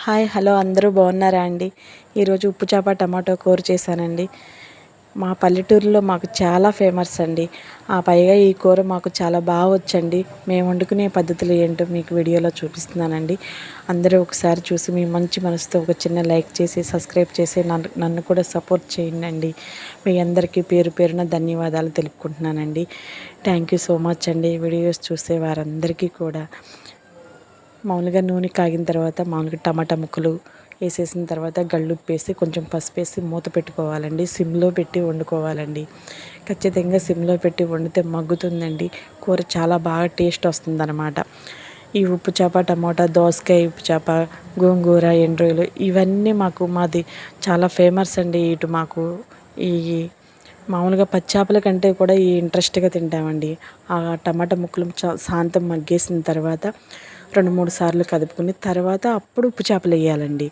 Hi hello అందరూ బాగున్నారా అండి? ఈరోజు ఉప్పు చేప టమాటో కూర చేశానండి. మా పల్లెటూరులో మాకు చాలా ఫేమస్ అండి. పైగా ఈ కూర మాకు చాలా బాగా వచ్చండి. మేము వండుకునే పద్ధతులు ఏంటో మీకు వీడియోలో చూపిస్తున్నానండి. అందరూ ఒకసారి చూసి మీ మంచి మనసుతో ఒక చిన్న లైక్ చేసి సబ్స్క్రైబ్ చేసి నన్ను కూడా సపోర్ట్ చేయండి. మీ అందరికీ పేరు పేరున ధన్యవాదాలు తెలుపుకుంటున్నానండి. థ్యాంక్ యూ సో మచ్ అండి. వీడియోస్ చూసే వారందరికీ కూడా. మామూలుగా నూనె కాగిన తర్వాత మామూలుగా టమాటా ముక్కలు వేసేసిన తర్వాత గళ్ళుప్పు వేసి కొంచెం పసుపు వేసి మూత పెట్టుకోవాలండి. సిమ్లో పెట్టి వండుకోవాలండి. ఖచ్చితంగా సిమ్లో పెట్టి వండితే మగ్గుతుందండి. కూర చాలా బాగా టేస్ట్ వస్తుందన్నమాట. ఈ ఉప్పు చేప టమాటా దోసకాయ ఉప్పు చేప గోంగూర ఎండ్రోయలు ఇవన్నీ మాది చాలా ఫేమస్ అండి. ఇటు మాకు ఈ మామూలుగా పచ్చేపల కంటే కూడా ఈ ఇంట్రెస్ట్గా తింటామండి. ఆ టమాటా ముక్కలు శాంతం మగ్గేసిన తర్వాత 2-3 సార్లు కదుపుకుని తర్వాత అప్పుడు ఉప్పు చేపలు వేయాలండి.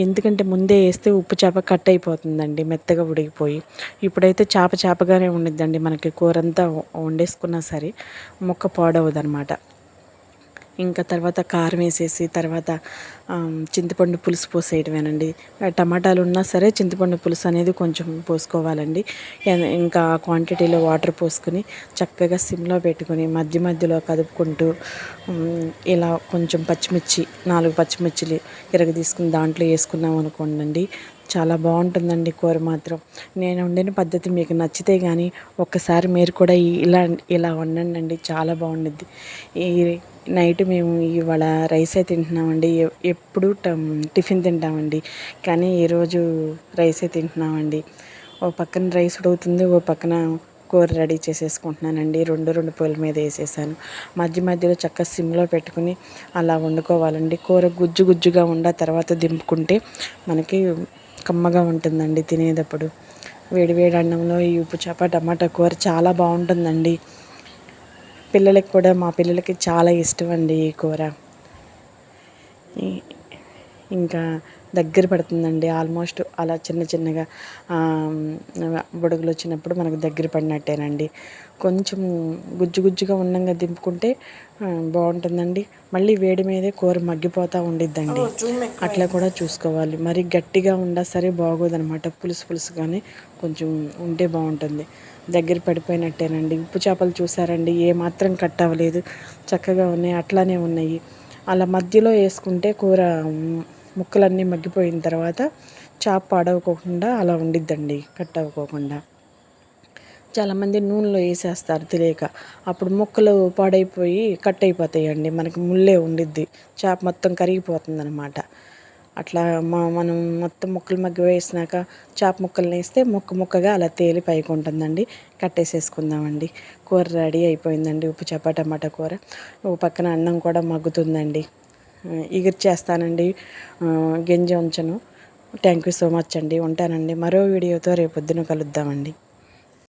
ఎందుకంటే ముందే వేస్తే ఉప్పు చేప కట్ అయిపోతుందండి, మెత్తగా ఉడికిపోయి. ఇప్పుడైతే చేపగానే ఉండిద్దండి. మనకి కూర అంతా వండేసుకున్నా సరే ముక్క పాడవదనమాట. ఇంకా తర్వాత కారం వేసేసి తర్వాత చింతపండు పులుసు పోసేయడమేనండి. టమాటాలు ఉన్నా సరే చింతపండు పులుసు అనేది కొంచెం పోసుకోవాలండి. ఇంకా క్వాంటిటీలో వాటర్ పోసుకొని చక్కగా సిమ్లో పెట్టుకొని మధ్యలో కదుపుకుంటూ ఇలా కొంచెం పచ్చిమిర్చి 4 పచ్చిమిర్చిలు తీసుకుని దాంట్లో వేసుకున్నాం అనుకోండి, చాలా బాగుంటుందండి కూర మాత్రం. నేను వండిన పద్ధతి మీకు నచ్చితే కానీ ఒక్కసారి మీరు కూడా ఇలా వండండి, చాలా బాగుండిద్ది. ఈ నైట్ మేము ఇవాళ రైసే తింటున్నామండి. ఎప్పుడు టిఫిన్ తింటామండి, కానీ ఈరోజు రైసే తింటున్నామండి. ఓ పక్కన రైస్ ఉడుకుతుంది, ఓ పక్కన కూర రెడీ చేసేసుకుంటున్నానండి. రెండు పొయ్యిల మీద వేసేసాను. మధ్యలో చక్కగా సిమ్లో పెట్టుకుని అలా వండుకోవాలండి. కూర గుజ్జుగా తర్వాత దింపుకుంటే మనకి కమ్మగా ఉంటుందండి తినేటప్పుడు. వేడి అన్నంలో ఈ ఉప్పు చేప టమాటా కూర చాలా బాగుంటుందండి. పిల్లలకి కూడా మా పిల్లలకి చాలా ఇష్టం అండి ఈ కూర. ఇంకా దగ్గర పడుతుందండి. ఆల్మోస్ట్ అలా చిన్నగా బుడగలు వచ్చినప్పుడు మనకు దగ్గర పడినట్టేనండి. కొంచెం గుజ్జుగా ఉండంగా దింపుకుంటే బాగుంటుందండి. మళ్ళీ వేడి మీదే కూర మగ్గిపోతూ ఉండిద్దండి. అట్లా కూడా చూసుకోవాలి. మరి గట్టిగా ఉండా సరే బాగోదనమాట. పులుసుగానే కొంచెం ఉంటే బాగుంటుంది. దగ్గర పడిపోయినట్టేనండి. ఉప్పు చేపలు చూసారండి, ఏమాత్రం కట్ అవ్వలేదు, చక్కగా ఉన్నాయి, అట్లానే ఉన్నాయి. అలా మధ్యలో వేసుకుంటే కూర ముక్కలన్నీ మగ్గిపోయిన తర్వాత చేప పాడవకోకుండా అలా ఉండిద్దండి, కట్ అవ్వకోకుండా. చాలామంది నూనెలో వేసేస్తారు తెలియక, అప్పుడు ముక్కలు పాడైపోయి కట్ అయిపోతాయండి. మనకి ముళ్ళే ఉండిద్ది, చేప మొత్తం కరిగిపోతుంది అనమాట. అట్లా మనం మొత్తం ముక్కలు మగ్గి వేసినాక చేప ముక్కల్ని వేస్తే ముక్కగా అలా తేలి పైకి ఉంటుందండి. కట్టేసేసుకుందామండి. కూర రెడీ అయిపోయిందండి, ఉప్పు చేప టమాటా కూర. ఓ పక్కన అన్నం కూడా మగ్గుతుందండి. ఎగురు చేస్తానండి, గింజ ఉంచను. థ్యాంక్ యూ సో మచ్ అండి. ఉంటానండి. మరో వీడియోతో రేపొద్దున కలుద్దామండి.